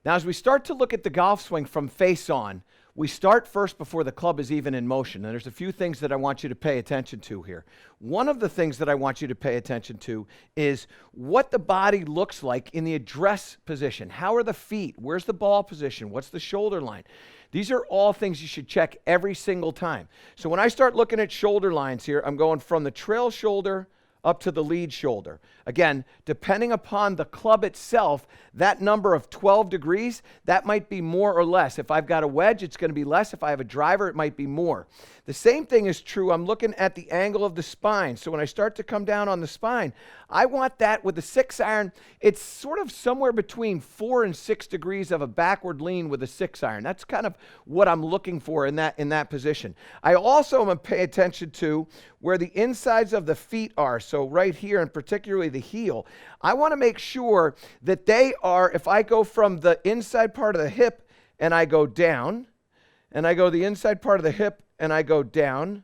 Now, as we start to look at the golf swing from face on, we start first before the club is even in motion. And there's a few things that I want you to pay attention to here. One of the things that I want you to pay attention to is what the body looks like in the address position. How are the feet? Where's the ball position? What's the shoulder line? These are all things you should check every single time. So when I start looking at shoulder lines here, I'm going from the trail shoulder up to the lead shoulder. Again, depending upon the club itself, that number of 12 degrees, that might be more or less. If I've got a wedge, it's going to be less. If I have a driver, it might be more. The same thing is true. I'm looking at the angle of the spine. So when I start to come down on the spine, I want that with the 6-iron. It's sort of somewhere between 4 and 6 degrees of a backward lean with a 6-iron. That's kind of what I'm looking for in that position. I also am going to pay attention to where the insides of the feet are. So right here, and particularly the heel, I want to make sure that they are, if I go from the inside part of the hip and I go down, and I go the inside part of the hip and I go down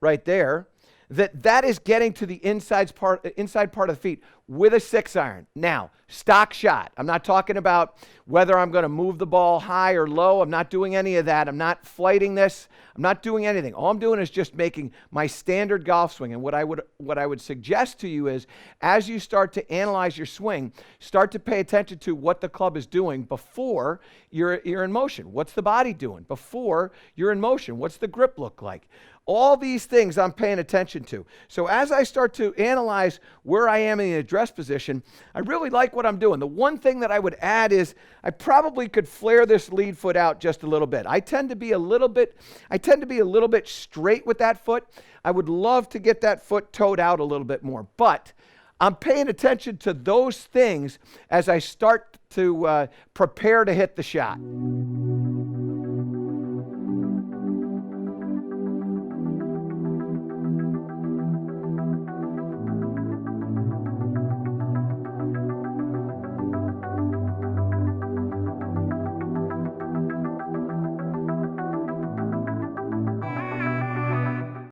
right there, that is getting to the inside part of the feet with a 6-iron. Now, stock shot. I'm not talking about whether I'm going to move the ball high or low. I'm not doing any of that. I'm not flighting this. I'm not doing anything. All I'm doing is just making my standard golf swing. And what I would suggest to you is, as you start to analyze your swing, start to pay attention to what the club is doing before you're in motion. What's the body doing before you're in motion? What's the grip look like? All these things I'm paying attention to. So as I start to analyze where I am in the address position, I really like what I'm doing. The one thing that I would add is I probably could flare this lead foot out just a little bit. I tend to be a little bit straight with that foot. I would love to get that foot toed out a little bit more, but I'm paying attention to those things as I start to prepare to hit the shot.